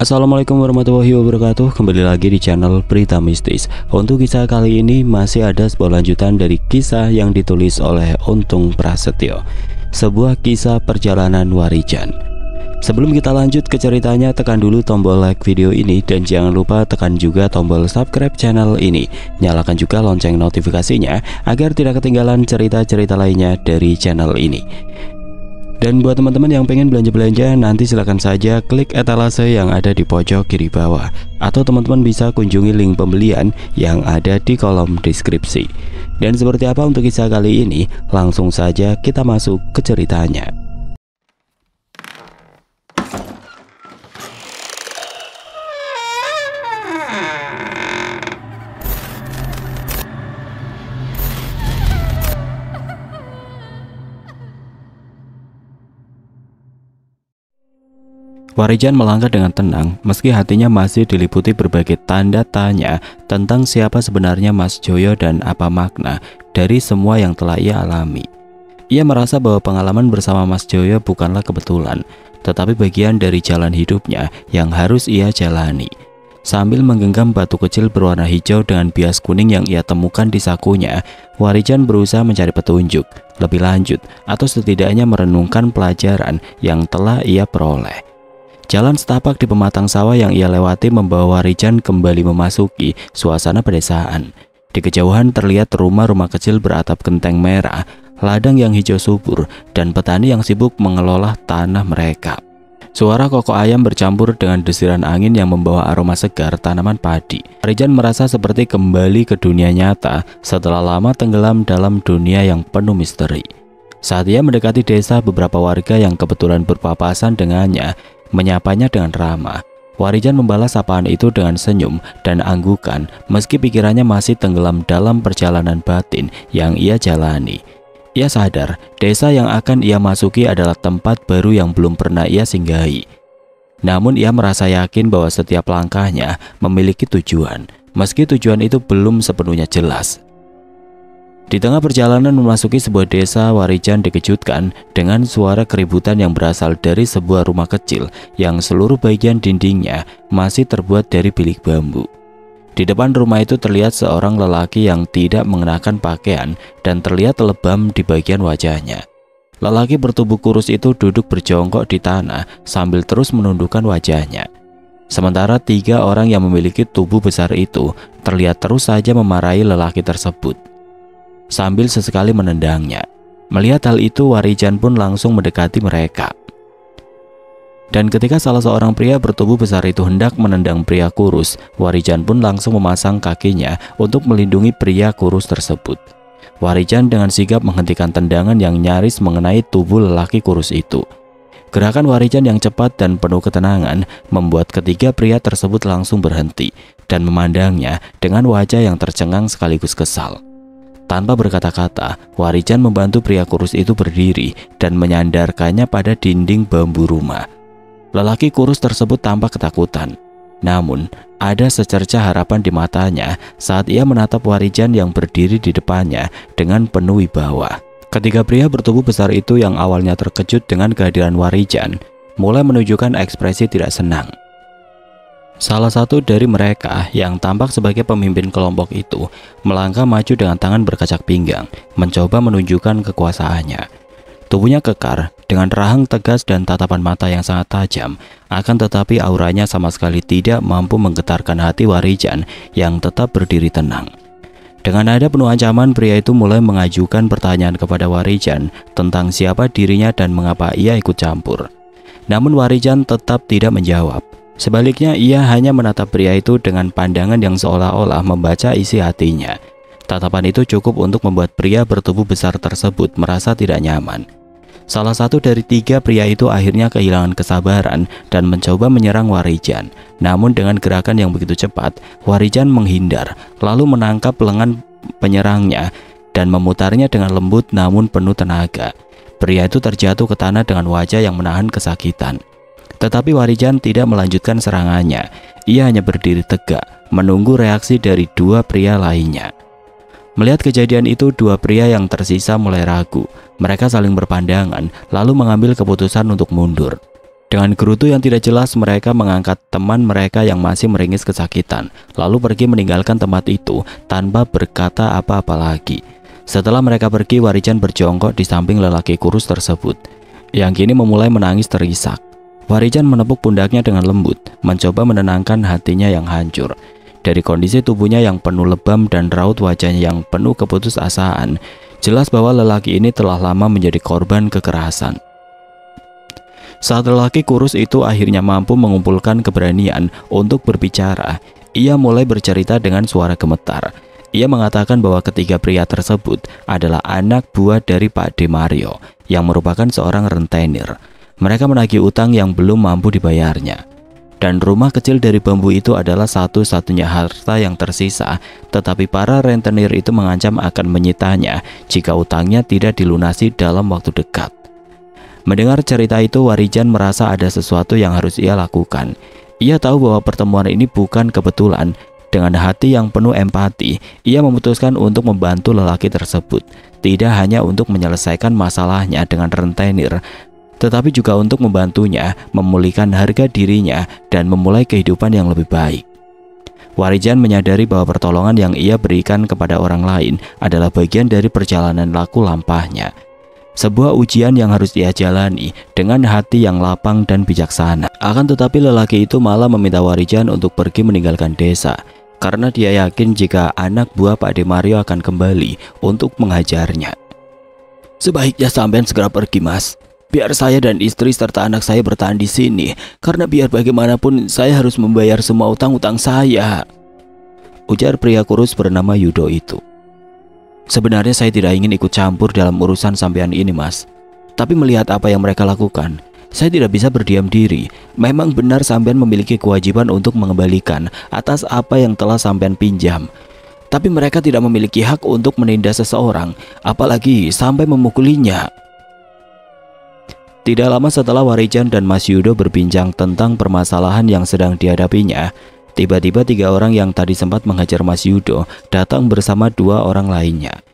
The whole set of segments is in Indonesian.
Assalamualaikum warahmatullahi wabarakatuh. Kembali lagi di channel Berita Mistis. Untuk kisah kali ini masih ada sebuah lanjutan dari kisah yang ditulis oleh Untung Prasetyo, sebuah kisah perjalanan Warijan. Sebelum kita lanjut ke ceritanya, tekan dulu tombol like video ini dan jangan lupa tekan juga tombol subscribe channel ini. Nyalakan juga lonceng notifikasinya agar tidak ketinggalan cerita-cerita lainnya dari channel ini. Dan buat teman-teman yang pengen belanja-belanja, nanti silahkan saja klik etalase yang ada di pojok kiri bawah, atau teman-teman bisa kunjungi link pembelian yang ada di kolom deskripsi. Dan seperti apa untuk kisah kali ini, langsung saja kita masuk ke ceritanya. Warijan melangkah dengan tenang, meski hatinya masih diliputi berbagai tanda tanya tentang siapa sebenarnya Mas Joyo dan apa makna dari semua yang telah ia alami. Ia merasa bahwa pengalaman bersama Mas Joyo bukanlah kebetulan, tetapi bagian dari jalan hidupnya yang harus ia jalani. Sambil menggenggam batu kecil berwarna hijau dengan bias kuning yang ia temukan di sakunya, Warijan berusaha mencari petunjuk lebih lanjut atau setidaknya merenungkan pelajaran yang telah ia peroleh. Jalan setapak di pematang sawah yang ia lewati membawa Warijan kembali memasuki suasana pedesaan. Di kejauhan terlihat rumah-rumah kecil beratap genteng merah, ladang yang hijau subur, dan petani yang sibuk mengelola tanah mereka. Suara kokok ayam bercampur dengan desiran angin yang membawa aroma segar tanaman padi. Warijan merasa seperti kembali ke dunia nyata setelah lama tenggelam dalam dunia yang penuh misteri. Saat ia mendekati desa, beberapa warga yang kebetulan berpapasan dengannya menyapanya dengan ramah. Warijan membalas sapaan itu dengan senyum dan anggukan, meski pikirannya masih tenggelam dalam perjalanan batin yang ia jalani. Ia sadar desa yang akan ia masuki adalah tempat baru yang belum pernah ia singgahi. Namun ia merasa yakin bahwa setiap langkahnya memiliki tujuan, meski tujuan itu belum sepenuhnya jelas. Di tengah perjalanan memasuki sebuah desa, Warijan dikejutkan dengan suara keributan yang berasal dari sebuah rumah kecil yang seluruh bagian dindingnya masih terbuat dari bilik bambu. Di depan rumah itu terlihat seorang lelaki yang tidak mengenakan pakaian dan terlihat lebam di bagian wajahnya. Lelaki bertubuh kurus itu duduk berjongkok di tanah sambil terus menundukkan wajahnya. Sementara tiga orang yang memiliki tubuh besar itu terlihat terus saja memarahi lelaki tersebut sambil sesekali menendangnya. Melihat hal itu, Warijan pun langsung mendekati mereka. Dan ketika salah seorang pria bertubuh besar itu hendak menendang pria kurus, Warijan pun langsung memasang kakinya untuk melindungi pria kurus tersebut. Warijan dengan sigap menghentikan tendangan yang nyaris mengenai tubuh lelaki kurus itu. Gerakan Warijan yang cepat dan penuh ketenangan membuat ketiga pria tersebut langsung berhenti dan memandangnya dengan wajah yang tercengang sekaligus kesal. Tanpa berkata-kata, Warijan membantu pria kurus itu berdiri dan menyandarkannya pada dinding bambu rumah. Lelaki kurus tersebut tampak ketakutan. Namun, ada secercah harapan di matanya saat ia menatap Warijan yang berdiri di depannya dengan penuh wibawa. Ketiga pria bertubuh besar itu yang awalnya terkejut dengan kehadiran Warijan, mulai menunjukkan ekspresi tidak senang. Salah satu dari mereka yang tampak sebagai pemimpin kelompok itu melangkah maju dengan tangan berkacak pinggang, mencoba menunjukkan kekuasaannya. Tubuhnya kekar dengan rahang tegas dan tatapan mata yang sangat tajam, akan tetapi auranya sama sekali tidak mampu menggetarkan hati Warijan yang tetap berdiri tenang. Dengan nada penuh ancaman, pria itu mulai mengajukan pertanyaan kepada Warijan tentang siapa dirinya dan mengapa ia ikut campur. Namun Warijan tetap tidak menjawab. Sebaliknya, ia hanya menatap pria itu dengan pandangan yang seolah-olah membaca isi hatinya. Tatapan itu cukup untuk membuat pria bertubuh besar tersebut merasa tidak nyaman. Salah satu dari tiga pria itu akhirnya kehilangan kesabaran dan mencoba menyerang Warijan. Namun dengan gerakan yang begitu cepat, Warijan menghindar, lalu menangkap lengan penyerangnya dan memutarnya dengan lembut namun penuh tenaga. Pria itu terjatuh ke tanah dengan wajah yang menahan kesakitan. Tetapi Warijan tidak melanjutkan serangannya. Ia hanya berdiri tegak, menunggu reaksi dari dua pria lainnya. Melihat kejadian itu, dua pria yang tersisa mulai ragu. Mereka saling berpandangan, lalu mengambil keputusan untuk mundur. Dengan gerutu yang tidak jelas, mereka mengangkat teman mereka yang masih meringis kesakitan, lalu pergi meninggalkan tempat itu tanpa berkata apa-apa lagi. Setelah mereka pergi, Warijan berjongkok di samping lelaki kurus tersebut, yang kini memulai menangis terisak. Warijan menepuk pundaknya dengan lembut, mencoba menenangkan hatinya yang hancur. Dari kondisi tubuhnya yang penuh lebam dan raut wajahnya yang penuh keputusasaan, jelas bahwa lelaki ini telah lama menjadi korban kekerasan. Saat lelaki kurus itu akhirnya mampu mengumpulkan keberanian untuk berbicara, ia mulai bercerita dengan suara gemetar. Ia mengatakan bahwa ketiga pria tersebut adalah anak buah dari Pak De Mario yang merupakan seorang rentenir. Mereka menagih utang yang belum mampu dibayarnya. Dan rumah kecil dari bambu itu adalah satu-satunya harta yang tersisa, tetapi para rentenir itu mengancam akan menyitanya jika utangnya tidak dilunasi dalam waktu dekat. Mendengar cerita itu, Warijan merasa ada sesuatu yang harus ia lakukan. Ia tahu bahwa pertemuan ini bukan kebetulan. Dengan hati yang penuh empati, ia memutuskan untuk membantu lelaki tersebut, tidak hanya untuk menyelesaikan masalahnya dengan rentenir, tetapi juga untuk membantunya memulihkan harga dirinya dan memulai kehidupan yang lebih baik. Warijan menyadari bahwa pertolongan yang ia berikan kepada orang lain adalah bagian dari perjalanan laku lampahnya. Sebuah ujian yang harus ia jalani dengan hati yang lapang dan bijaksana. Akan tetapi lelaki itu malah meminta Warijan untuk pergi meninggalkan desa, karena dia yakin jika anak buah Pak De Mario akan kembali untuk menghajarnya. Sebaiknya sampean segera pergi, Mas. Biar saya dan istri serta anak saya bertahan di sini, karena biar bagaimanapun saya harus membayar semua utang-utang saya, ujar pria kurus bernama Yudo itu. Sebenarnya saya tidak ingin ikut campur dalam urusan sampean ini, Mas. Tapi melihat apa yang mereka lakukan, saya tidak bisa berdiam diri. Memang benar sampean memiliki kewajiban untuk mengembalikan atas apa yang telah sampean pinjam. Tapi mereka tidak memiliki hak untuk menindas seseorang, apalagi sampai memukulinya. Tidak lama setelah Warijan dan Mas Yudo berbincang tentang permasalahan yang sedang dihadapinya, tiba-tiba 3 orang yang tadi sempat menghajar Mas Yudo datang bersama 2 orang lainnya.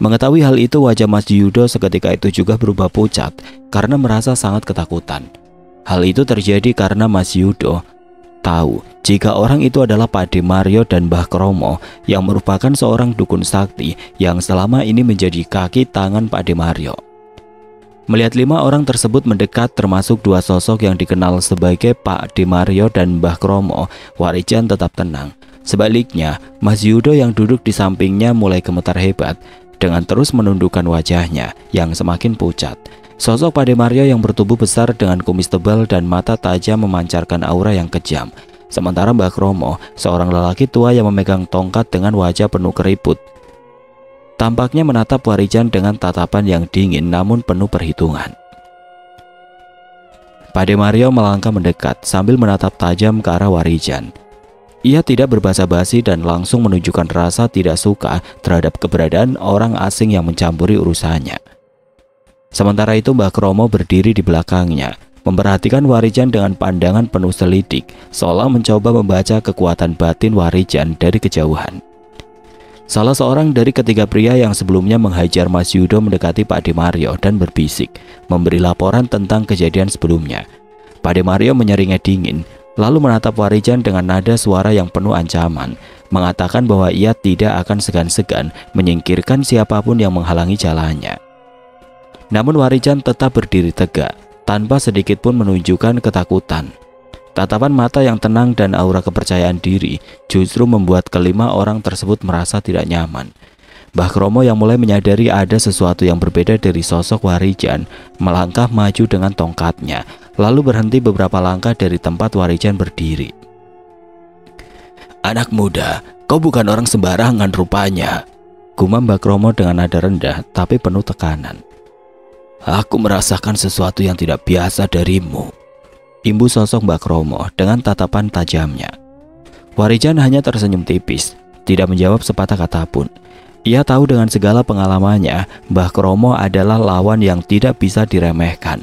Mengetahui hal itu, wajah Mas Yudo seketika itu juga berubah pucat karena merasa sangat ketakutan. Hal itu terjadi karena Mas Yudo tahu jika orang itu adalah Pak De Mario dan Mbah Kromo yang merupakan seorang dukun sakti yang selama ini menjadi kaki tangan Pak De Mario. Melihat 5 orang tersebut mendekat, termasuk 2 sosok yang dikenal sebagai Pak De Mario dan Mbah Kromo, Warijan tetap tenang. Sebaliknya, Mas Yudo yang duduk di sampingnya mulai gemetar hebat dengan terus menundukkan wajahnya yang semakin pucat. Sosok Pak De Mario yang bertubuh besar dengan kumis tebal dan mata tajam memancarkan aura yang kejam. Sementara Mbah Kromo, seorang lelaki tua yang memegang tongkat dengan wajah penuh keriput, tampaknya menatap Warijan dengan tatapan yang dingin namun penuh perhitungan. Pak De Mario melangkah mendekat sambil menatap tajam ke arah Warijan. Ia tidak berbasa-basi dan langsung menunjukkan rasa tidak suka terhadap keberadaan orang asing yang mencampuri urusannya. Sementara itu Mbah Kromo berdiri di belakangnya, memperhatikan Warijan dengan pandangan penuh selidik, seolah mencoba membaca kekuatan batin Warijan dari kejauhan. Salah seorang dari ketiga pria yang sebelumnya menghajar Mas Yudo mendekati Pak De Mario dan berbisik, memberi laporan tentang kejadian sebelumnya. Pak De Mario menyeringai dingin, lalu menatap Warijan dengan nada suara yang penuh ancaman, mengatakan bahwa ia tidak akan segan-segan menyingkirkan siapapun yang menghalangi jalannya. Namun Warijan tetap berdiri tegak, tanpa sedikit pun menunjukkan ketakutan. Tatapan mata yang tenang dan aura kepercayaan diri justru membuat kelima orang tersebut merasa tidak nyaman. Mbah Kromo yang mulai menyadari ada sesuatu yang berbeda dari sosok Warijan, melangkah maju dengan tongkatnya, lalu berhenti beberapa langkah dari tempat Warijan berdiri. "Anak muda, kau bukan orang sembarangan rupanya," gumam Mbah Kromo dengan nada rendah tapi penuh tekanan. "Aku merasakan sesuatu yang tidak biasa darimu," imbu sosok Mbah Kromo dengan tatapan tajamnya. Warijan hanya tersenyum tipis, tidak menjawab sepatah kata pun. Ia tahu dengan segala pengalamannya, Mbah Kromo adalah lawan yang tidak bisa diremehkan.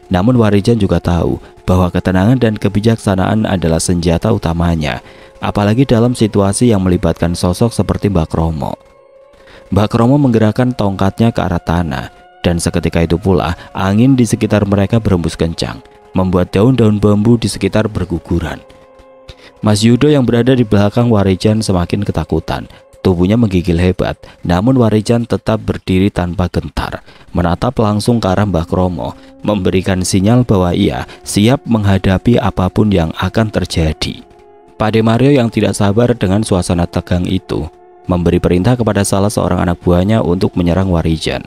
Namun Warijan juga tahu bahwa ketenangan dan kebijaksanaan adalah senjata utamanya, apalagi dalam situasi yang melibatkan sosok seperti Mbah Kromo. Mbah Kromo menggerakkan tongkatnya ke arah tanah, dan seketika itu pula angin di sekitar mereka berembus kencang. membuat daun-daun bambu di sekitar berguguran. Mas Yudo yang berada di belakang Warijan semakin ketakutan. Tubuhnya menggigil hebat, namun Warijan tetap berdiri tanpa gentar, menatap langsung ke arah Mbah Kromo, memberikan sinyal bahwa ia siap menghadapi apapun yang akan terjadi. Pade Mario yang tidak sabar dengan suasana tegang itu, memberi perintah kepada salah seorang anak buahnya untuk menyerang Warijan.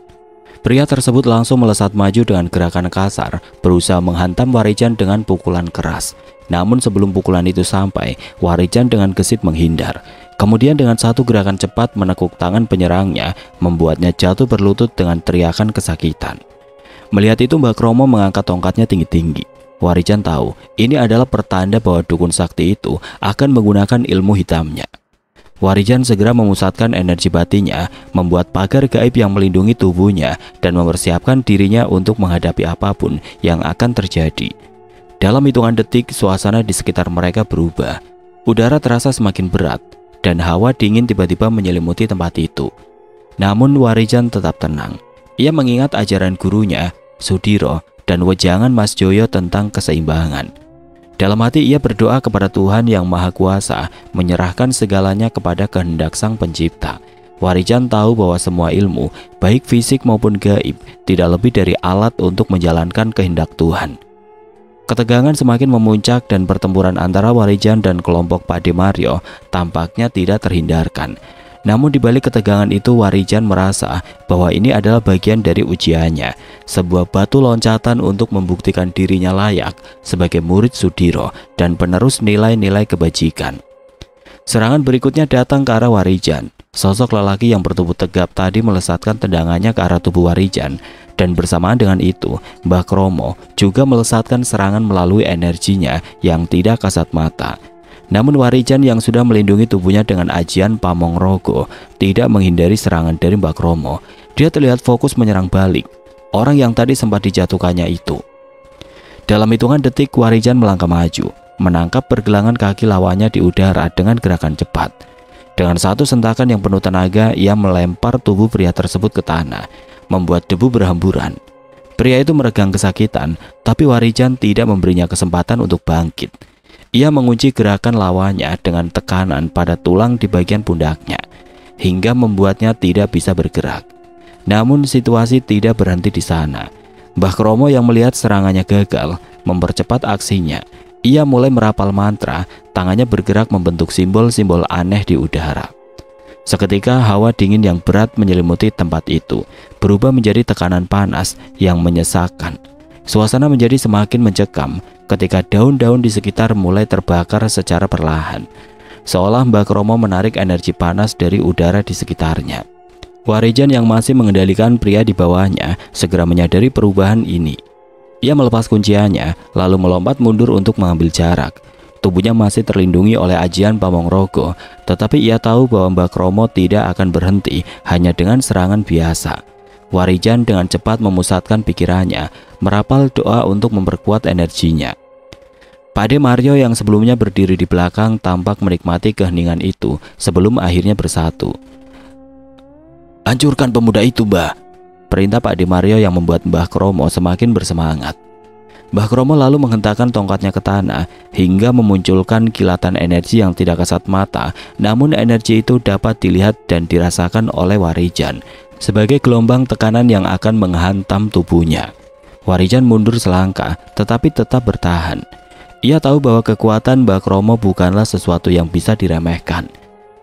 Pria tersebut langsung melesat maju dengan gerakan kasar, berusaha menghantam Warijan dengan pukulan keras. Namun sebelum pukulan itu sampai, Warijan dengan gesit menghindar. Kemudian dengan satu gerakan cepat menekuk tangan penyerangnya, membuatnya jatuh berlutut dengan teriakan kesakitan. Melihat itu Mbah Kromo mengangkat tongkatnya tinggi-tinggi. Warijan tahu ini adalah pertanda bahwa dukun sakti itu akan menggunakan ilmu hitamnya. Warijan segera memusatkan energi batinnya, membuat pagar gaib yang melindungi tubuhnya dan mempersiapkan dirinya untuk menghadapi apapun yang akan terjadi. Dalam hitungan detik, suasana di sekitar mereka berubah. Udara terasa semakin berat dan hawa dingin tiba-tiba menyelimuti tempat itu. Namun Warijan tetap tenang. Ia mengingat ajaran gurunya, Sudiro, dan wejangan Mas Joyo tentang keseimbangan. Dalam hati ia berdoa kepada Tuhan yang Maha Kuasa, menyerahkan segalanya kepada kehendak Sang Pencipta. Warijan tahu bahwa semua ilmu, baik fisik maupun gaib, tidak lebih dari alat untuk menjalankan kehendak Tuhan. Ketegangan semakin memuncak dan pertempuran antara Warijan dan kelompok Pade Mario tampaknya tidak terhindarkan. Namun di balik ketegangan itu Warijan merasa bahwa ini adalah bagian dari ujiannya, sebuah batu loncatan untuk membuktikan dirinya layak sebagai murid Sudiro dan penerus nilai-nilai kebajikan. Serangan berikutnya datang ke arah Warijan. Sosok lelaki yang bertubuh tegap tadi melesatkan tendangannya ke arah tubuh Warijan, dan bersamaan dengan itu Mbah Kromo juga melesatkan serangan melalui energinya yang tidak kasat mata. Namun Warijan yang sudah melindungi tubuhnya dengan ajian Pamong Rogo tidak menghindari serangan dari Mbah Kromo. Dia terlihat fokus menyerang balik orang yang tadi sempat dijatuhkannya itu. Dalam hitungan detik Warijan melangkah maju, menangkap pergelangan kaki lawannya di udara dengan gerakan cepat. Dengan satu sentakan yang penuh tenaga, ia melempar tubuh pria tersebut ke tanah, membuat debu berhamburan. Pria itu meregang kesakitan, tapi Warijan tidak memberinya kesempatan untuk bangkit. Ia mengunci gerakan lawannya dengan tekanan pada tulang di bagian pundaknya, hingga membuatnya tidak bisa bergerak. Namun situasi tidak berhenti di sana. Mbah Kromo yang melihat serangannya gagal, mempercepat aksinya. Ia mulai merapal mantra, tangannya bergerak membentuk simbol-simbol aneh di udara. Seketika hawa dingin yang berat menyelimuti tempat itu, berubah menjadi tekanan panas yang menyesakkan. Suasana menjadi semakin mencekam ketika daun-daun di sekitar mulai terbakar secara perlahan, seolah Mbah Kromo menarik energi panas dari udara di sekitarnya. Warijan yang masih mengendalikan pria di bawahnya segera menyadari perubahan ini. Ia melepas kunciannya, lalu melompat mundur untuk mengambil jarak. Tubuhnya masih terlindungi oleh ajian Pamong Rogo, tetapi ia tahu bahwa Mbah Kromo tidak akan berhenti hanya dengan serangan biasa. Warijan dengan cepat memusatkan pikirannya, merapal doa untuk memperkuat energinya. Pade Mario yang sebelumnya berdiri di belakang tampak menikmati keheningan itu sebelum akhirnya bersatu. "Hancurkan pemuda itu, Mbah," perintah Pade Mario yang membuat Mbah Kromo semakin bersemangat. Mbah Kromo lalu menghentakkan tongkatnya ke tanah hingga memunculkan kilatan energi yang tidak kasat mata, namun energi itu dapat dilihat dan dirasakan oleh Warijan sebagai gelombang tekanan yang akan menghantam tubuhnya. Warijan mundur selangkah tetapi tetap bertahan. Ia tahu bahwa kekuatan Mbah Kromo bukanlah sesuatu yang bisa diremehkan.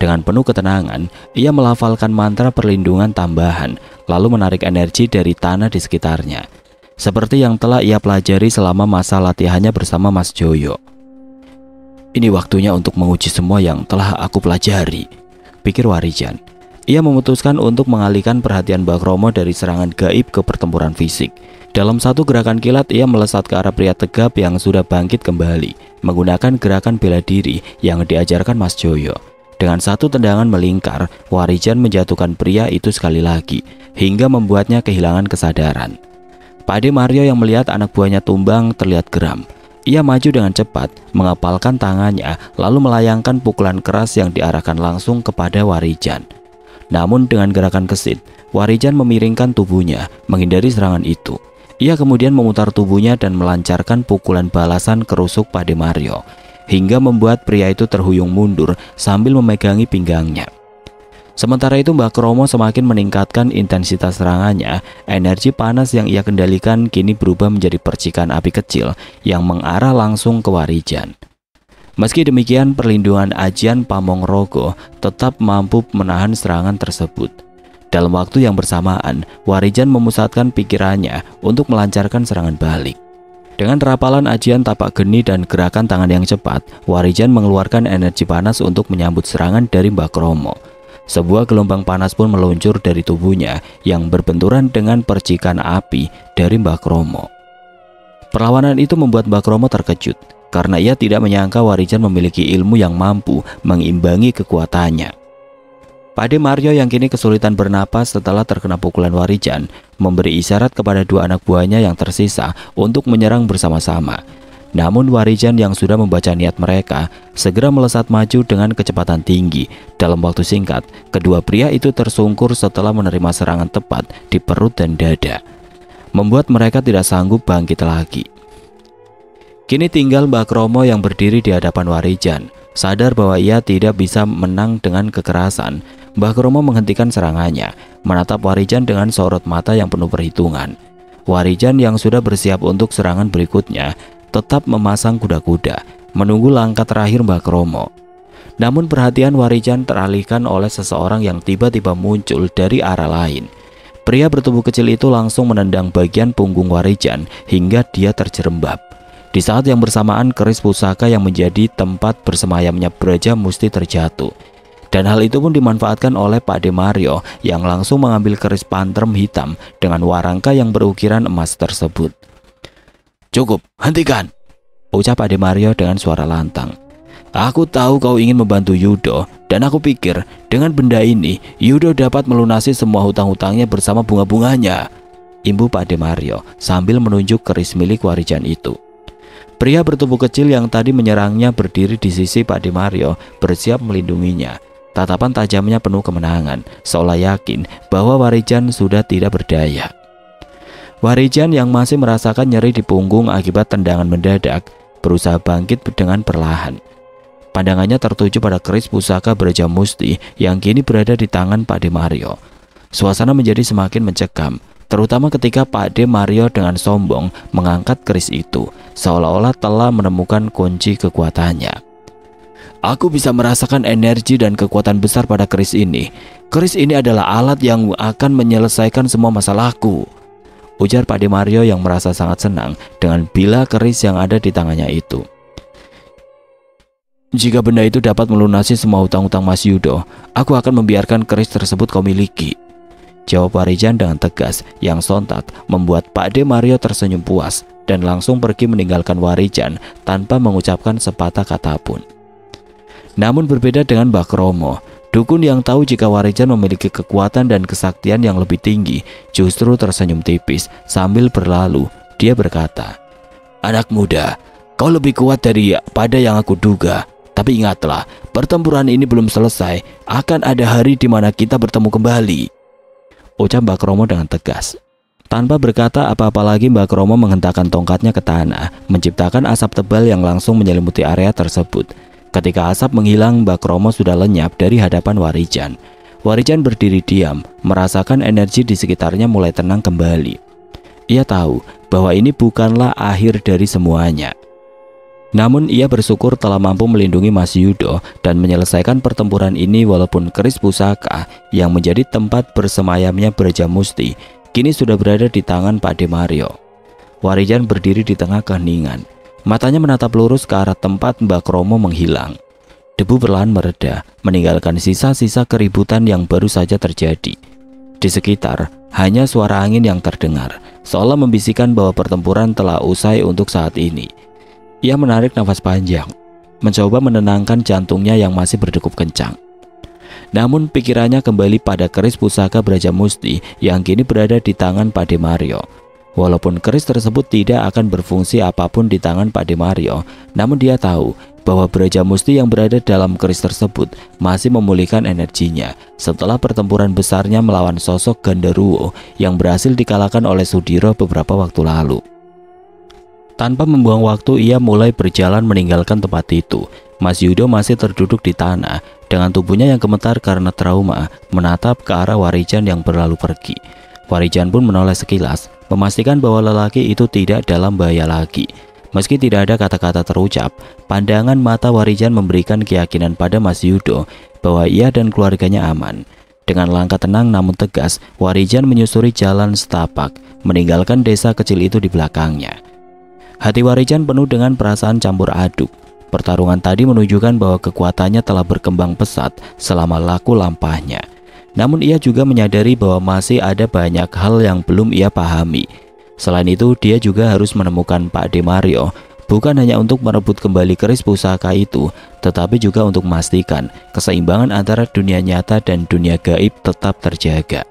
Dengan penuh ketenangan, ia melafalkan mantra perlindungan tambahan, lalu menarik energi dari tanah di sekitarnya, seperti yang telah ia pelajari selama masa latihannya bersama Mas Joyo. "Ini waktunya untuk menguji semua yang telah aku pelajari," pikir Warijan. Ia memutuskan untuk mengalihkan perhatian Mbah Kromo dari serangan gaib ke pertempuran fisik. Dalam satu gerakan kilat, ia melesat ke arah pria tegap yang sudah bangkit kembali, menggunakan gerakan bela diri yang diajarkan Mas Joyo. Dengan satu tendangan melingkar, Warijan menjatuhkan pria itu sekali lagi, hingga membuatnya kehilangan kesadaran. Pade Mario yang melihat anak buahnya tumbang terlihat geram. Ia maju dengan cepat, mengepalkan tangannya, lalu melayangkan pukulan keras yang diarahkan langsung kepada Warijan. Namun dengan gerakan gesit, Warijan memiringkan tubuhnya, menghindari serangan itu. Ia kemudian memutar tubuhnya dan melancarkan pukulan balasan ke rusuk Pade Mario, hingga membuat pria itu terhuyung mundur sambil memegangi pinggangnya. Sementara itu Mbah Kromo semakin meningkatkan intensitas serangannya. Energi panas yang ia kendalikan kini berubah menjadi percikan api kecil yang mengarah langsung ke Warijan. Meski demikian, perlindungan Ajian Pamongrogo tetap mampu menahan serangan tersebut. Dalam waktu yang bersamaan, Warijan memusatkan pikirannya untuk melancarkan serangan balik. Dengan rapalan ajian tapak geni dan gerakan tangan yang cepat, Warijan mengeluarkan energi panas untuk menyambut serangan dari Mbah Kromo. Sebuah gelombang panas pun meluncur dari tubuhnya yang berbenturan dengan percikan api dari Mbah Kromo. Perlawanan itu membuat Mbah Kromo terkejut karena ia tidak menyangka Warijan memiliki ilmu yang mampu mengimbangi kekuatannya. Pade Mario yang kini kesulitan bernapas setelah terkena pukulan Warijan memberi isyarat kepada dua anak buahnya yang tersisa untuk menyerang bersama-sama. Namun Warijan yang sudah membaca niat mereka segera melesat maju dengan kecepatan tinggi. Dalam waktu singkat, kedua pria itu tersungkur setelah menerima serangan tepat di perut dan dada, membuat mereka tidak sanggup bangkit lagi. Kini tinggal Mbah Kromo yang berdiri di hadapan Warijan. Sadar bahwa ia tidak bisa menang dengan kekerasan, Mbah Kromo menghentikan serangannya, menatap Warijan dengan sorot mata yang penuh perhitungan. Warijan yang sudah bersiap untuk serangan berikutnya tetap memasang kuda-kuda, menunggu langkah terakhir Mbah Kromo. Namun perhatian Warijan teralihkan oleh seseorang yang tiba-tiba muncul dari arah lain. Pria bertubuh kecil itu langsung menendang bagian punggung Warijan hingga dia terjerembab. Di saat yang bersamaan, keris pusaka yang menjadi tempat bersemayamnya Braja Musti terjatuh. Dan hal itu pun dimanfaatkan oleh Pade Mario yang langsung mengambil keris pantrem hitam dengan warangka yang berukiran emas tersebut. "Cukup, hentikan," ucap Pade Mario dengan suara lantang. "Aku tahu kau ingin membantu Yudo, dan aku pikir dengan benda ini Yudo dapat melunasi semua hutang-hutangnya bersama bunga-bunganya," imbu Pade Mario sambil menunjuk keris milik Warijan itu. Pria bertubuh kecil yang tadi menyerangnya berdiri di sisi Pade Mario, bersiap melindunginya. Tatapan tajamnya penuh kemenangan, seolah yakin bahwa Warijan sudah tidak berdaya. Warijan yang masih merasakan nyeri di punggung akibat tendangan mendadak, berusaha bangkit dengan perlahan. Pandangannya tertuju pada keris pusaka Braja Musti yang kini berada di tangan Pade Mario. Suasana menjadi semakin mencekam, terutama ketika Pade Mario dengan sombong mengangkat keris itu, seolah-olah telah menemukan kunci kekuatannya. "Aku bisa merasakan energi dan kekuatan besar pada keris ini. Keris ini adalah alat yang akan menyelesaikan semua masalahku," ujar Pade Mario yang merasa sangat senang dengan bila keris yang ada di tangannya itu. "Jika benda itu dapat melunasi semua hutang-hutang Mas Yudo, aku akan membiarkan keris tersebut kau miliki," jawab Warijan dengan tegas yang sontak membuat Pade Mario tersenyum puas dan langsung pergi meninggalkan Warijan tanpa mengucapkan sepatah kata pun. Namun berbeda dengan Mbah Kromo, dukun yang tahu jika Warijan memiliki kekuatan dan kesaktian yang lebih tinggi justru tersenyum tipis sambil berlalu. Dia berkata, "Anak muda, kau lebih kuat daripada yang aku duga. Tapi ingatlah, pertempuran ini belum selesai. Akan ada hari di mana kita bertemu kembali," ucap Mbah Kromo dengan tegas. Tanpa berkata apa-apa lagi, Mbah Kromo menghentakkan tongkatnya ke tanah, menciptakan asap tebal yang langsung menyelimuti area tersebut. Ketika asap menghilang, Mbah Kromo sudah lenyap dari hadapan Warijan. Warijan berdiri diam, merasakan energi di sekitarnya mulai tenang kembali. Ia tahu bahwa ini bukanlah akhir dari semuanya. Namun ia bersyukur telah mampu melindungi Mas Yudo dan menyelesaikan pertempuran ini walaupun keris pusaka yang menjadi tempat bersemayamnya Braja Musti kini sudah berada di tangan Pade Mario. Warijan berdiri di tengah keheningan. Matanya menatap lurus ke arah tempat Mbah Kromo menghilang. Debu perlahan mereda, meninggalkan sisa-sisa keributan yang baru saja terjadi. Di sekitar, hanya suara angin yang terdengar, seolah membisikkan bahwa pertempuran telah usai untuk saat ini. Ia menarik nafas panjang, mencoba menenangkan jantungnya yang masih berdegup kencang. Namun pikirannya kembali pada keris pusaka Braja Musti yang kini berada di tangan Pade Mario. Walaupun keris tersebut tidak akan berfungsi apapun di tangan Pak De Mario, namun dia tahu bahwa Brajamusti yang berada dalam keris tersebut masih memulihkan energinya setelah pertempuran besarnya melawan sosok Gandaruwo yang berhasil dikalahkan oleh Sudiro beberapa waktu lalu. Tanpa membuang waktu, ia mulai berjalan meninggalkan tempat itu. Mas Yudo masih terduduk di tanah dengan tubuhnya yang gemetar karena trauma, menatap ke arah Warijan yang berlalu pergi. Warijan pun menoleh sekilas, memastikan bahwa lelaki itu tidak dalam bahaya lagi. Meski tidak ada kata-kata terucap, pandangan mata Warijan memberikan keyakinan pada Mas Yudo bahwa ia dan keluarganya aman. Dengan langkah tenang namun tegas, Warijan menyusuri jalan setapak, meninggalkan desa kecil itu di belakangnya. Hati Warijan penuh dengan perasaan campur aduk. Pertarungan tadi menunjukkan bahwa kekuatannya telah berkembang pesat selama laku lampahnya. Namun ia juga menyadari bahwa masih ada banyak hal yang belum ia pahami. Selain itu, dia juga harus menemukan Pak De Mario, bukan hanya untuk merebut kembali keris pusaka itu, tetapi juga untuk memastikan keseimbangan antara dunia nyata dan dunia gaib tetap terjaga.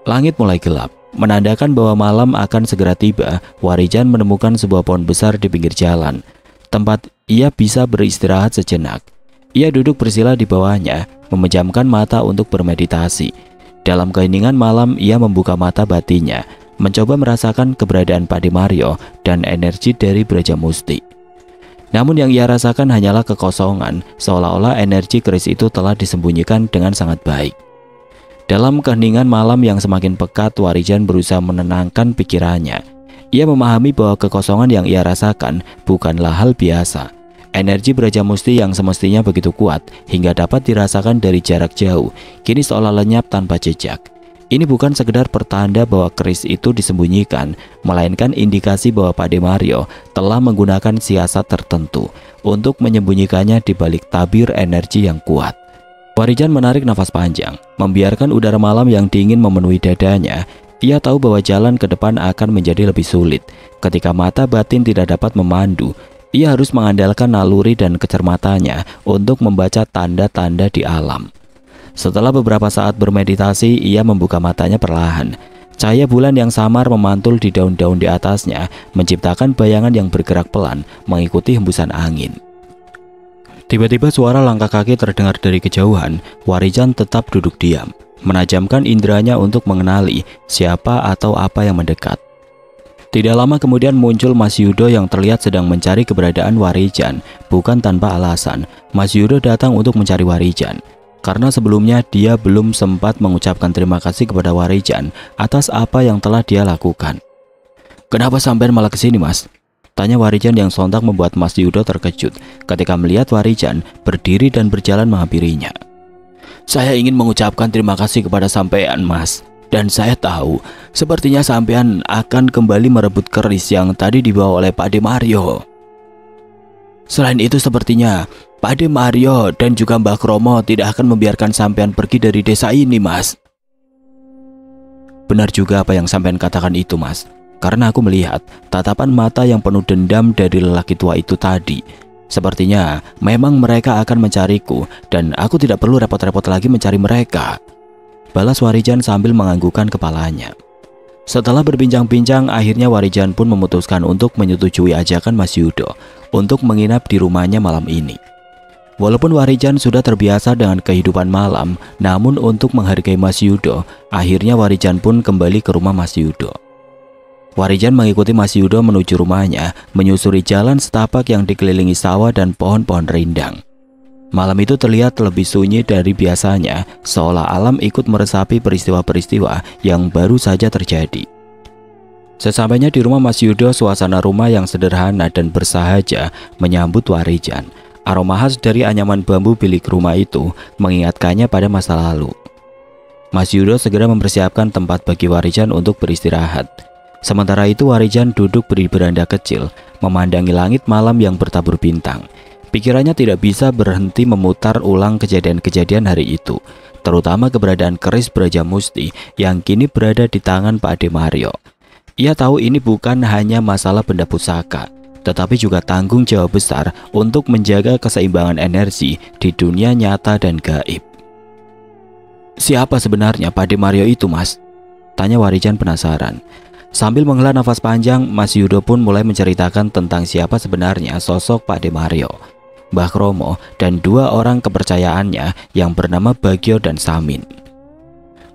Langit mulai gelap, menandakan bahwa malam akan segera tiba. Warijan menemukan sebuah pohon besar di pinggir jalan, tempat ia bisa beristirahat sejenak. Ia duduk bersila di bawahnya, memejamkan mata untuk bermeditasi. Dalam keheningan malam, ia membuka mata batinnya, mencoba merasakan keberadaan Pak De Mario dan energi dari Brajamusti. Namun yang ia rasakan hanyalah kekosongan, seolah-olah energi keris itu telah disembunyikan dengan sangat baik. Dalam keheningan malam yang semakin pekat, Warijan berusaha menenangkan pikirannya. Ia memahami bahwa kekosongan yang ia rasakan bukanlah hal biasa. Energi Brajamusti yang semestinya begitu kuat hingga dapat dirasakan dari jarak jauh, kini seolah lenyap tanpa jejak. Ini bukan sekedar pertanda bahwa keris itu disembunyikan, melainkan indikasi bahwa Pak De Mario telah menggunakan siasat tertentu untuk menyembunyikannya di balik tabir energi yang kuat. Warijan menarik nafas panjang, membiarkan udara malam yang dingin memenuhi dadanya. Ia tahu bahwa jalan ke depan akan menjadi lebih sulit. Ketika mata batin tidak dapat memandu, ia harus mengandalkan naluri dan kecermatannya untuk membaca tanda-tanda di alam. Setelah beberapa saat bermeditasi, ia membuka matanya perlahan. Cahaya bulan yang samar memantul di daun-daun di atasnya, menciptakan bayangan yang bergerak pelan mengikuti hembusan angin. Tiba-tiba suara langkah kaki terdengar dari kejauhan. Warijan tetap duduk diam, menajamkan inderanya untuk mengenali siapa atau apa yang mendekat. Tidak lama kemudian muncul Mas Yudo yang terlihat sedang mencari keberadaan Warijan. Bukan tanpa alasan, Mas Yudo datang untuk mencari Warijan, karena sebelumnya dia belum sempat mengucapkan terima kasih kepada Warijan atas apa yang telah dia lakukan. "Kenapa sampean malah kesini, Mas?" tanya Warijan yang sontak membuat Mas Yudo terkejut ketika melihat Warijan berdiri dan berjalan menghampirinya. "Saya ingin mengucapkan terima kasih kepada sampean, Mas. Dan saya tahu, sepertinya sampean akan kembali merebut keris yang tadi dibawa oleh Pak De Mario. Selain itu sepertinya Pak De Mario dan juga Mbah Kromo tidak akan membiarkan sampean pergi dari desa ini, Mas." "Benar juga apa yang sampean katakan itu, Mas. Karena aku melihat tatapan mata yang penuh dendam dari lelaki tua itu tadi. Sepertinya memang mereka akan mencariku dan aku tidak perlu repot-repot lagi mencari mereka," balas Warijan sambil menganggukkan kepalanya. Setelah berbincang-bincang, akhirnya Warijan pun memutuskan untuk menyetujui ajakan Mas Yudo untuk menginap di rumahnya malam ini. Walaupun Warijan sudah terbiasa dengan kehidupan malam, namun untuk menghargai Mas Yudo, akhirnya Warijan pun kembali ke rumah Mas Yudo. Warijan mengikuti Mas Yudo menuju rumahnya, menyusuri jalan setapak yang dikelilingi sawah dan pohon-pohon rindang. Malam itu terlihat lebih sunyi dari biasanya, seolah alam ikut meresapi peristiwa-peristiwa yang baru saja terjadi. Sesampainya di rumah Mas Yudo, suasana rumah yang sederhana dan bersahaja menyambut Warijan. Aroma khas dari anyaman bambu bilik rumah itu mengingatkannya pada masa lalu. Mas Yudo segera mempersiapkan tempat bagi Warijan untuk beristirahat. Sementara itu Warijan duduk di beranda kecil, memandangi langit malam yang bertabur bintang. Pikirannya tidak bisa berhenti memutar ulang kejadian-kejadian hari itu, terutama keberadaan keris Brajamusti yang kini berada di tangan Pak De Mario. Ia tahu ini bukan hanya masalah benda pusaka, tetapi juga tanggung jawab besar untuk menjaga keseimbangan energi di dunia nyata dan gaib. "Siapa sebenarnya Pak De Mario itu, Mas?" Tanya Warijan penasaran. Sambil menghela nafas panjang, Mas Yudo pun mulai menceritakan tentang siapa sebenarnya sosok Pak De Mario, Mbah Kromo, dan dua orang kepercayaannya yang bernama Bagio dan Samin.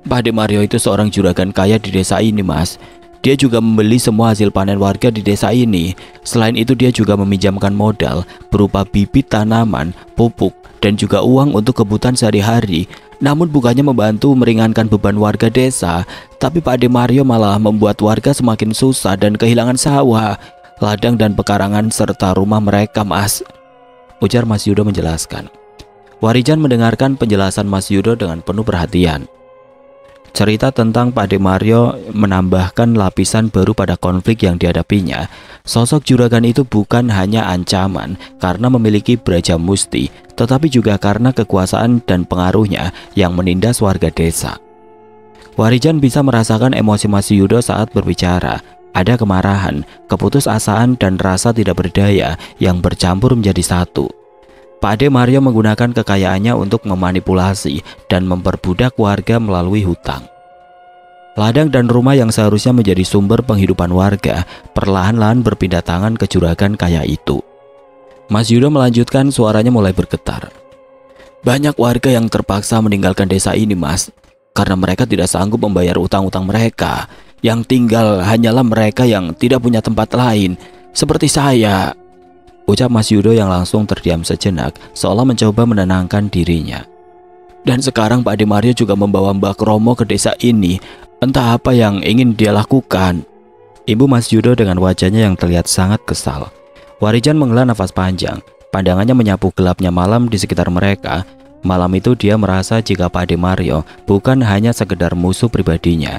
Pak De Mario itu seorang juragan kaya di desa ini, Mas. Dia juga membeli semua hasil panen warga di desa ini. Selain itu dia juga meminjamkan modal berupa bibit tanaman, pupuk, dan juga uang untuk kebutuhan sehari-hari. Namun bukannya membantu meringankan beban warga desa, tapi Pak De Mario malah membuat warga semakin susah dan kehilangan sawah, ladang dan pekarangan serta rumah mereka, Mas. Ujar Mas Yudo menjelaskan. Warijan mendengarkan penjelasan Mas Yudo dengan penuh perhatian. Cerita tentang Pak De Mario menambahkan lapisan baru pada konflik yang dihadapinya. Sosok juragan itu bukan hanya ancaman karena memiliki Braja Musti, tetapi juga karena kekuasaan dan pengaruhnya yang menindas warga desa. Warijan bisa merasakan emosi Mas Yudo saat berbicara. Ada kemarahan, keputusasaan, dan rasa tidak berdaya yang bercampur menjadi satu. Pak De Mario menggunakan kekayaannya untuk memanipulasi dan memperbudak warga melalui hutang. Ladang dan rumah yang seharusnya menjadi sumber penghidupan warga perlahan-lahan berpindah tangan ke juragan kaya itu. Mas Yudo melanjutkan, suaranya mulai bergetar. Banyak warga yang terpaksa meninggalkan desa ini, Mas, karena mereka tidak sanggup membayar utang-utang mereka. Yang tinggal hanyalah mereka yang tidak punya tempat lain, seperti saya. Ucap Mas Yudo yang langsung terdiam sejenak, seolah mencoba menenangkan dirinya. Dan sekarang Pak De Mario juga membawa Mbah Kromo ke desa ini. Entah apa yang ingin dia lakukan. Ibu Mas Yudo dengan wajahnya yang terlihat sangat kesal. Warijan menghela nafas panjang. Pandangannya menyapu gelapnya malam di sekitar mereka. Malam itu dia merasa jika Pak De Mario bukan hanya sekedar musuh pribadinya.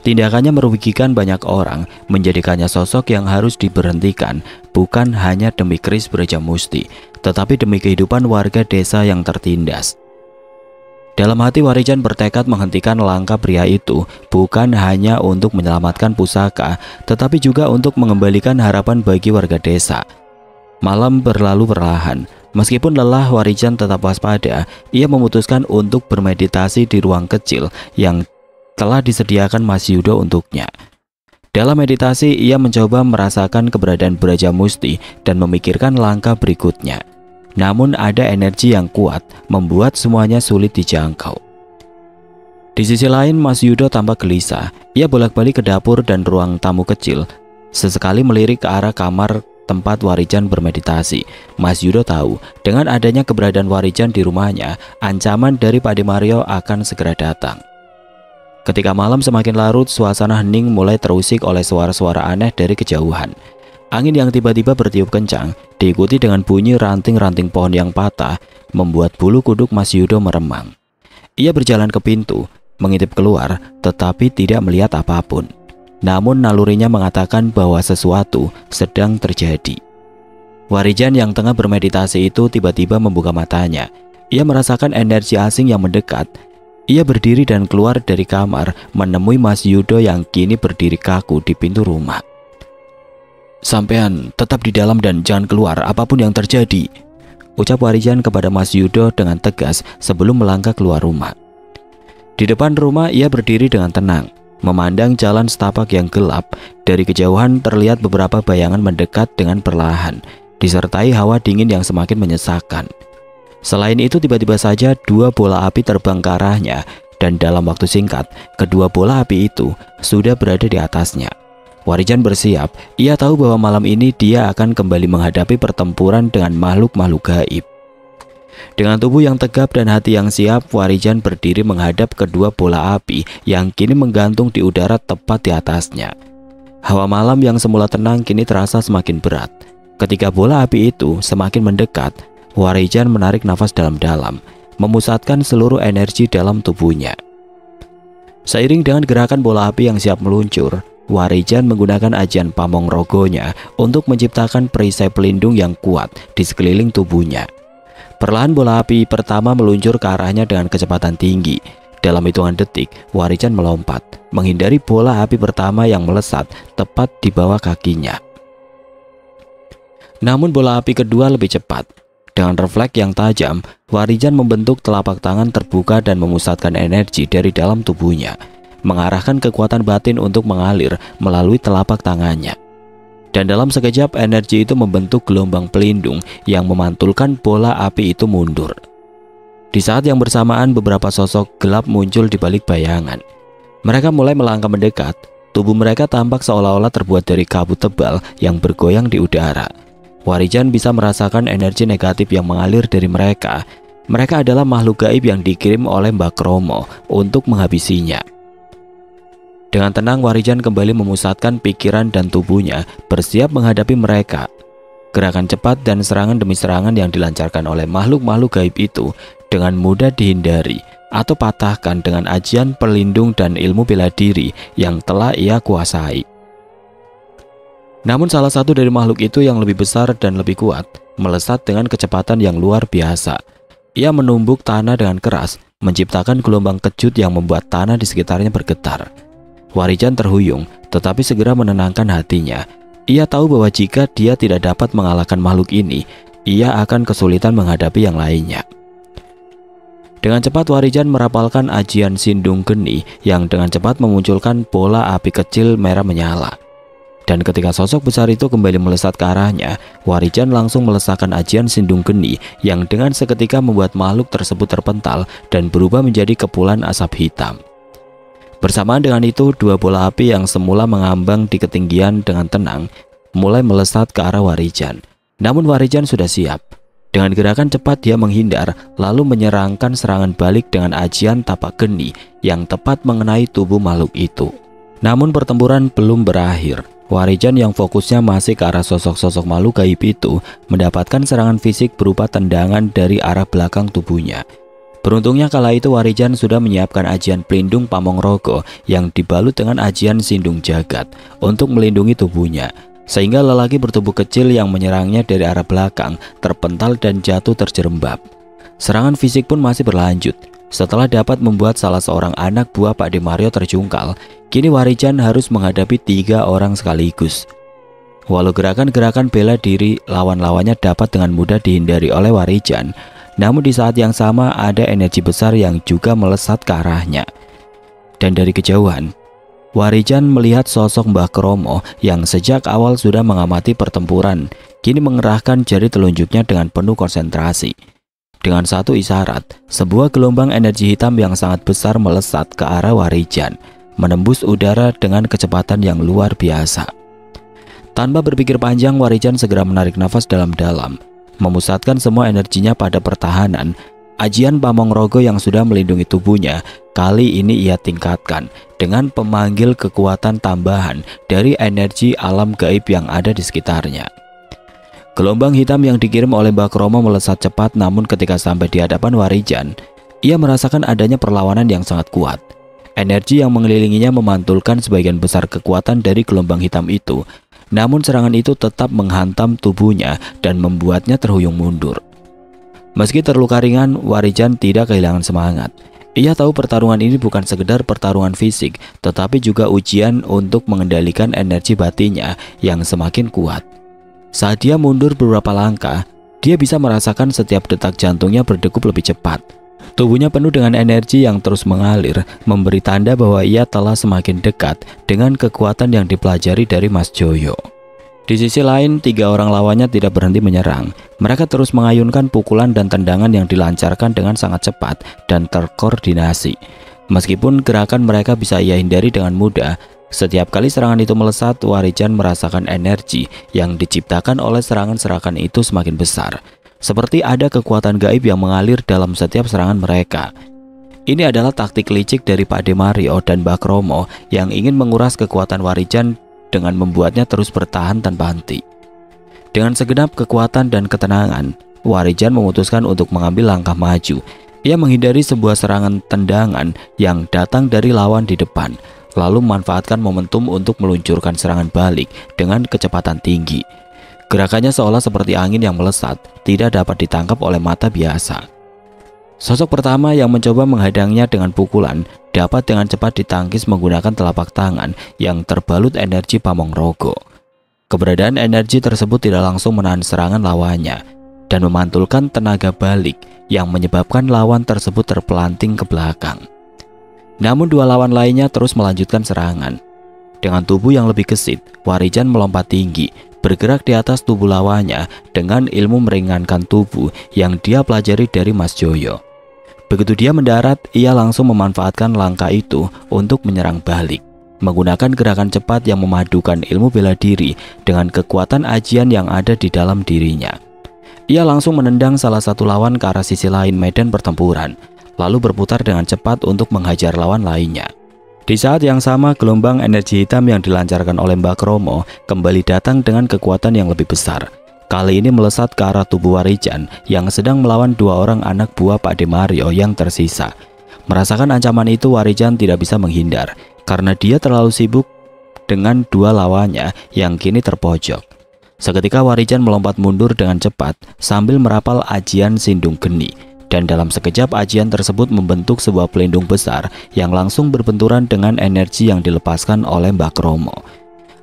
Tindakannya merugikan banyak orang, menjadikannya sosok yang harus diberhentikan, bukan hanya demi keris Braja Musti, tetapi demi kehidupan warga desa yang tertindas. Dalam hati Warijan bertekad menghentikan langkah pria itu, bukan hanya untuk menyelamatkan pusaka, tetapi juga untuk mengembalikan harapan bagi warga desa. Malam berlalu perlahan. Meskipun lelah, Warijan tetap waspada. Ia memutuskan untuk bermeditasi di ruang kecil yang telah disediakan Mas Yudo untuknya. Dalam meditasi, ia mencoba merasakan keberadaan Braja Musti dan memikirkan langkah berikutnya. Namun ada energi yang kuat membuat semuanya sulit dijangkau. Di sisi lain, Mas Yudo tampak gelisah. Ia bolak-balik ke dapur dan ruang tamu kecil, sesekali melirik ke arah kamar tempat Warijan bermeditasi. Mas Yudo tahu dengan adanya keberadaan Warijan di rumahnya, ancaman dari Pak De Mario akan segera datang. Ketika malam semakin larut, suasana hening mulai terusik oleh suara-suara aneh dari kejauhan. Angin yang tiba-tiba bertiup kencang, diikuti dengan bunyi ranting-ranting pohon yang patah, membuat bulu kuduk Mas Yudo meremang. Ia berjalan ke pintu, mengintip keluar, tetapi tidak melihat apapun. Namun nalurinya mengatakan bahwa sesuatu sedang terjadi. Warijan yang tengah bermeditasi itu tiba-tiba membuka matanya. Ia merasakan energi asing yang mendekat. Ia berdiri dan keluar dari kamar, menemui Mas Yudo yang kini berdiri kaku di pintu rumah. Sampean tetap di dalam dan jangan keluar apapun yang terjadi, ucap Warijan kepada Mas Yudo dengan tegas sebelum melangkah keluar rumah. Di depan rumah ia berdiri dengan tenang, memandang jalan setapak yang gelap. Dari kejauhan terlihat beberapa bayangan mendekat dengan perlahan, disertai hawa dingin yang semakin menyesakkan. Selain itu, tiba-tiba saja dua bola api terbang ke arahnya, dan dalam waktu singkat, kedua bola api itu sudah berada di atasnya. Warijan bersiap. Ia tahu bahwa malam ini dia akan kembali menghadapi pertempuran dengan makhluk-makhluk gaib. Dengan tubuh yang tegap dan hati yang siap, Warijan berdiri menghadap kedua bola api yang kini menggantung di udara tepat di atasnya. Hawa malam yang semula tenang kini terasa semakin berat. Ketika bola api itu semakin mendekat, Warijan menarik nafas dalam-dalam, memusatkan seluruh energi dalam tubuhnya. Seiring dengan gerakan bola api yang siap meluncur, Warijan menggunakan ajian pamong rogonya untuk menciptakan perisai pelindung yang kuat di sekeliling tubuhnya. Perlahan bola api pertama meluncur ke arahnya dengan kecepatan tinggi. Dalam hitungan detik, Warijan melompat, menghindari bola api pertama yang melesat tepat di bawah kakinya. Namun bola api kedua lebih cepat. Dengan refleks yang tajam, Warijan membentuk telapak tangan terbuka dan memusatkan energi dari dalam tubuhnya. mengarahkan kekuatan batin untuk mengalir melalui telapak tangannya. Dan dalam sekejap energi itu membentuk gelombang pelindung yang memantulkan bola api itu mundur. Di saat yang bersamaan beberapa sosok gelap muncul di balik bayangan. Mereka mulai melangkah mendekat. Tubuh mereka tampak seolah-olah terbuat dari kabut tebal yang bergoyang di udara. Warijan bisa merasakan energi negatif yang mengalir dari mereka. Mereka adalah makhluk gaib yang dikirim oleh Mbak Kromo untuk menghabisinya. Dengan tenang Warijan kembali memusatkan pikiran dan tubuhnya bersiap menghadapi mereka. Gerakan cepat dan serangan demi serangan yang dilancarkan oleh makhluk-makhluk gaib itu dengan mudah dihindari atau patahkan dengan ajian pelindung dan ilmu bela diri yang telah ia kuasai. Namun salah satu dari makhluk itu yang lebih besar dan lebih kuat melesat dengan kecepatan yang luar biasa. Ia menumbuk tanah dengan keras, menciptakan gelombang kejut yang membuat tanah di sekitarnya bergetar. Warijan terhuyung, tetapi segera menenangkan hatinya. Ia tahu bahwa jika dia tidak dapat mengalahkan makhluk ini, ia akan kesulitan menghadapi yang lainnya. Dengan cepat Warijan merapalkan ajian Sindung Geni yang dengan cepat memunculkan bola api kecil merah menyala. Dan ketika sosok besar itu kembali melesat ke arahnya, Warijan langsung melesakkan ajian Sindung Geni yang dengan seketika membuat makhluk tersebut terpental dan berubah menjadi kepulan asap hitam. Bersamaan dengan itu, dua bola api yang semula mengambang di ketinggian dengan tenang mulai melesat ke arah Warijan. Namun Warijan sudah siap. Dengan gerakan cepat dia menghindar, lalu menyerangkan serangan balik dengan ajian tapak geni yang tepat mengenai tubuh makhluk itu. Namun pertempuran belum berakhir. Warijan yang fokusnya masih ke arah sosok-sosok makhluk gaib itu mendapatkan serangan fisik berupa tendangan dari arah belakang tubuhnya. Beruntungnya kala itu Warijan sudah menyiapkan ajian pelindung Pamong Rogo yang dibalut dengan ajian Sindung Jagat untuk melindungi tubuhnya, sehingga lelaki bertubuh kecil yang menyerangnya dari arah belakang terpental dan jatuh terjerembab. Serangan fisik pun masih berlanjut. Setelah dapat membuat salah seorang anak buah Pak De Mario terjungkal, kini Warijan harus menghadapi 3 orang sekaligus. Walau gerakan-gerakan bela diri lawan-lawannya dapat dengan mudah dihindari oleh Warijan, namun di saat yang sama ada energi besar yang juga melesat ke arahnya. Dan dari kejauhan, Warijan melihat sosok Mbah Kromo yang sejak awal sudah mengamati pertempuran, kini mengerahkan jari telunjuknya dengan penuh konsentrasi. Dengan satu isyarat, sebuah gelombang energi hitam yang sangat besar melesat ke arah Warijan, menembus udara dengan kecepatan yang luar biasa. Tanpa berpikir panjang, Warijan segera menarik nafas dalam-dalam, memusatkan semua energinya pada pertahanan. Ajian Pamong Rogo yang sudah melindungi tubuhnya kali ini ia tingkatkan dengan pemanggil kekuatan tambahan dari energi alam gaib yang ada di sekitarnya. Gelombang hitam yang dikirim oleh Mbah Kromo melesat cepat, namun ketika sampai di hadapan Warijan, ia merasakan adanya perlawanan yang sangat kuat. Energi yang mengelilinginya memantulkan sebagian besar kekuatan dari gelombang hitam itu. Namun serangan itu tetap menghantam tubuhnya dan membuatnya terhuyung mundur. Meski terluka ringan, Warijan tidak kehilangan semangat. Ia tahu pertarungan ini bukan sekedar pertarungan fisik, tetapi juga ujian untuk mengendalikan energi batinnya yang semakin kuat. Saat dia mundur beberapa langkah, dia bisa merasakan setiap detak jantungnya berdegup lebih cepat. Tubuhnya penuh dengan energi yang terus mengalir, memberi tanda bahwa ia telah semakin dekat dengan kekuatan yang dipelajari dari Mas Joyo. Di sisi lain, 3 orang lawannya tidak berhenti menyerang. Mereka terus mengayunkan pukulan dan tendangan yang dilancarkan dengan sangat cepat dan terkoordinasi. Meskipun gerakan mereka bisa ia hindari dengan mudah, setiap kali serangan itu melesat, Warijan merasakan energi yang diciptakan oleh serangan-serangan itu semakin besar. Seperti ada kekuatan gaib yang mengalir dalam setiap serangan mereka. Ini adalah taktik licik dari Pak De Mario dan Mbah Kromo yang ingin menguras kekuatan Warijan dengan membuatnya terus bertahan tanpa henti. Dengan segenap kekuatan dan ketenangan, Warijan memutuskan untuk mengambil langkah maju. Ia menghindari sebuah serangan tendangan yang datang dari lawan di depan, lalu memanfaatkan momentum untuk meluncurkan serangan balik dengan kecepatan tinggi. Gerakannya seolah seperti angin yang melesat, tidak dapat ditangkap oleh mata biasa. Sosok pertama yang mencoba menghadangnya dengan pukulan dapat dengan cepat ditangkis menggunakan telapak tangan yang terbalut energi Pamong Rogo. Keberadaan energi tersebut tidak langsung menahan serangan lawannya dan memantulkan tenaga balik yang menyebabkan lawan tersebut terpelanting ke belakang. Namun dua lawan lainnya terus melanjutkan serangan. Dengan tubuh yang lebih gesit, Warijan melompat tinggi, bergerak di atas tubuh lawannya dengan ilmu meringankan tubuh yang dia pelajari dari Mas Joyo. Begitu dia mendarat, ia langsung memanfaatkan langkah itu untuk menyerang balik. Menggunakan gerakan cepat yang memadukan ilmu bela diri dengan kekuatan ajian yang ada di dalam dirinya. Ia langsung menendang salah satu lawan ke arah sisi lain medan pertempuran, lalu berputar dengan cepat untuk menghajar lawan lainnya. Di saat yang sama, gelombang energi hitam yang dilancarkan oleh Mbak Kromo kembali datang dengan kekuatan yang lebih besar. Kali ini melesat ke arah tubuh Warijan yang sedang melawan dua orang anak buah Pak De Mario yang tersisa. Merasakan ancaman itu, Warijan tidak bisa menghindar karena dia terlalu sibuk dengan dua lawannya yang kini terpojok. Seketika Warijan melompat mundur dengan cepat sambil merapal ajian Sindung Geni, dan dalam sekejap ajian tersebut membentuk sebuah pelindung besar yang langsung berbenturan dengan energi yang dilepaskan oleh Mbak Kromo.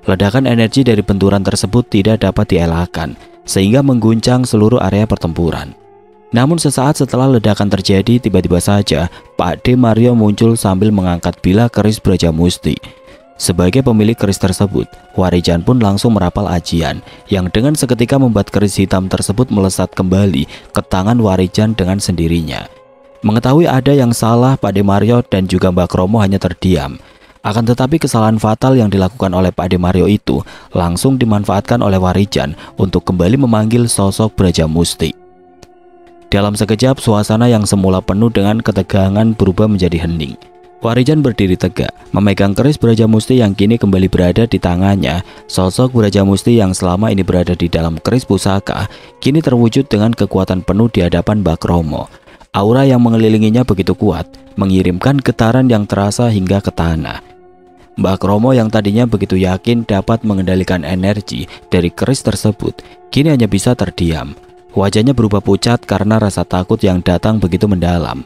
Ledakan energi dari benturan tersebut tidak dapat dielakkan sehingga mengguncang seluruh area pertempuran. Namun sesaat setelah ledakan terjadi, tiba-tiba saja Pak De Mario muncul sambil mengangkat bilah keris Brajamusti. Sebagai pemilik keris tersebut, Warijan pun langsung merapal ajian yang dengan seketika membuat keris hitam tersebut melesat kembali ke tangan Warijan dengan sendirinya. Mengetahui ada yang salah, Pak De Mario dan juga Mbak Kromo hanya terdiam. Akan tetapi kesalahan fatal yang dilakukan oleh Pak De Mario itu langsung dimanfaatkan oleh Warijan untuk kembali memanggil sosok Brajamusti. Dalam sekejap, suasana yang semula penuh dengan ketegangan berubah menjadi hening. Warijan berdiri tegak, memegang keris Brajamusti yang kini kembali berada di tangannya. Sosok Brajamusti yang selama ini berada di dalam keris pusaka, kini terwujud dengan kekuatan penuh di hadapan Mbak Kromo. Aura yang mengelilinginya begitu kuat, mengirimkan getaran yang terasa hingga ke tanah. Mbak Kromo yang tadinya begitu yakin dapat mengendalikan energi dari keris tersebut, kini hanya bisa terdiam. Wajahnya berubah pucat karena rasa takut yang datang begitu mendalam.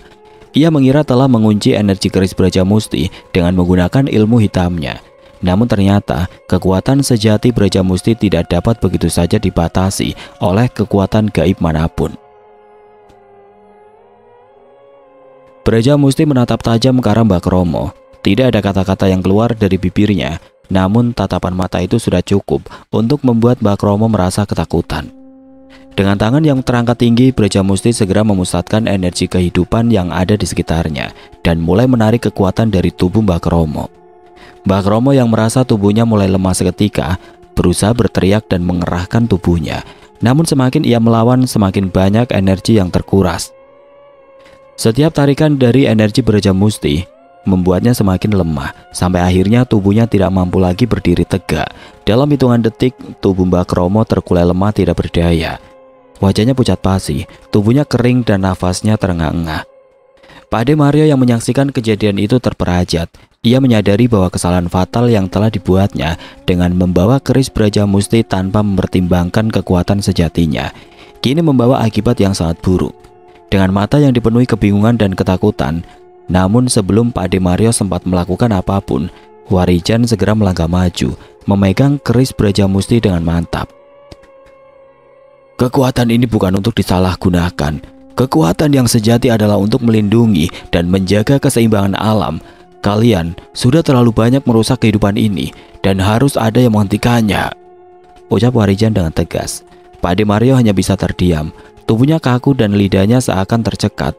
Ia mengira telah mengunci energi keris Brajamusti dengan menggunakan ilmu hitamnya. Namun ternyata kekuatan sejati Brajamusti tidak dapat begitu saja dibatasi oleh kekuatan gaib manapun. Brajamusti menatap tajam ke arah Mbak Kromo. Tidak ada kata-kata yang keluar dari bibirnya, namun tatapan mata itu sudah cukup untuk membuat Mbak Kromo merasa ketakutan. Dengan tangan yang terangkat tinggi, Brajamusti segera memusatkan energi kehidupan yang ada di sekitarnya dan mulai menarik kekuatan dari tubuh Mbak Kromo. Mbak Kromo yang merasa tubuhnya mulai lemah seketika, berusaha berteriak dan mengerahkan tubuhnya. Namun semakin ia melawan, semakin banyak energi yang terkuras. Setiap tarikan dari energi Brajamusti membuatnya semakin lemah, sampai akhirnya tubuhnya tidak mampu lagi berdiri tegak. Dalam hitungan detik, tubuh Mbak Kromo terkulai lemah tidak berdaya. Wajahnya pucat pasi, tubuhnya kering dan nafasnya terengah-engah. Pak De Mario yang menyaksikan kejadian itu terperajat. Ia menyadari bahwa kesalahan fatal yang telah dibuatnya dengan membawa keris Brajamusti tanpa mempertimbangkan kekuatan sejatinya, kini membawa akibat yang sangat buruk. Dengan mata yang dipenuhi kebingungan dan ketakutan, namun sebelum Pak De Mario sempat melakukan apapun, Warijan segera melangkah maju, memegang keris Brajamusti dengan mantap. Kekuatan ini bukan untuk disalahgunakan. Kekuatan yang sejati adalah untuk melindungi dan menjaga keseimbangan alam. Kalian sudah terlalu banyak merusak kehidupan ini dan harus ada yang menghentikannya, ucap Warijan dengan tegas. Pak De Mario hanya bisa terdiam. Tubuhnya kaku dan lidahnya seakan tercekat.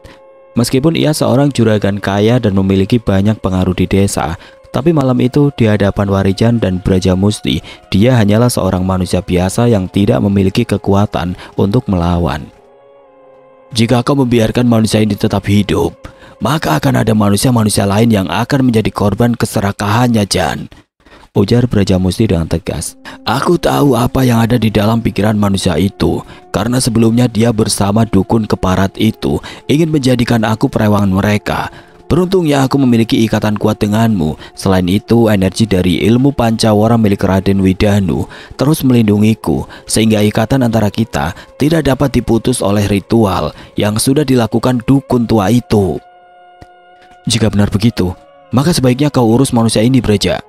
Meskipun ia seorang juragan kaya dan memiliki banyak pengaruh di desa, tapi malam itu di hadapan Warijan dan Brajamusti, dia hanyalah seorang manusia biasa yang tidak memiliki kekuatan untuk melawan. Jika kau membiarkan manusia ini tetap hidup, maka akan ada manusia-manusia lain yang akan menjadi korban keserakahannya, Jan, ujar Brajamusti dengan tegas. Aku tahu apa yang ada di dalam pikiran manusia itu, karena sebelumnya dia bersama dukun keparat itu ingin menjadikan aku perewangan mereka. Beruntungnya aku memiliki ikatan kuat denganmu. Selain itu, energi dari ilmu Pancawara milik Raden Widanu terus melindungiku, sehingga ikatan antara kita tidak dapat diputus oleh ritual yang sudah dilakukan dukun tua itu. Jika benar begitu, maka sebaiknya kau urus manusia ini, Braja,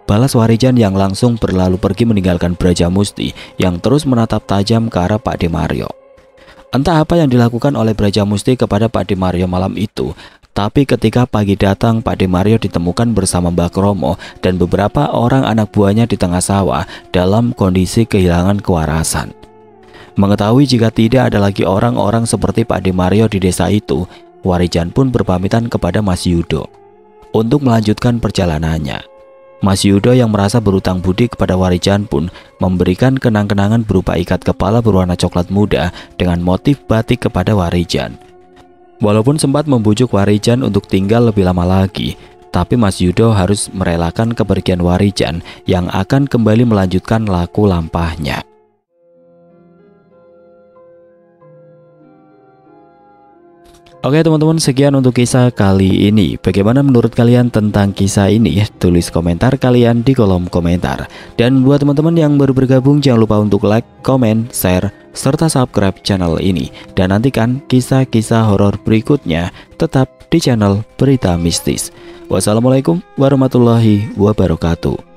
balas Warijan yang langsung berlalu pergi meninggalkan Brajamusti yang terus menatap tajam ke arah Pak De Mario. Entah apa yang dilakukan oleh Brajamusti kepada Pak De Mario malam itu, Tapi ketika pagi datang, Pakde Mario ditemukan bersama Mbak Kromo dan beberapa orang anak buahnya di tengah sawah dalam kondisi kehilangan kewarasan. Mengetahui jika tidak ada lagi orang-orang seperti Pakde Mario di desa itu, Warijan pun berpamitan kepada Mas Yudo untuk melanjutkan perjalanannya. Mas Yudo yang merasa berutang budi kepada Warijan pun memberikan kenang-kenangan berupa ikat kepala berwarna coklat muda dengan motif batik kepada Warijan. Walaupun sempat membujuk Warijan untuk tinggal lebih lama lagi, tapi Mas Yudo harus merelakan kepergian Warijan yang akan kembali melanjutkan laku lampahnya. Oke teman-teman, sekian untuk kisah kali ini. Bagaimana menurut kalian tentang kisah ini? Tulis komentar kalian di kolom komentar. Dan buat teman-teman yang baru bergabung, jangan lupa untuk like, komen, share, serta subscribe channel ini. Dan nantikan kisah-kisah horor berikutnya tetap di channel Berita Mistis. Wassalamualaikum warahmatullahi wabarakatuh.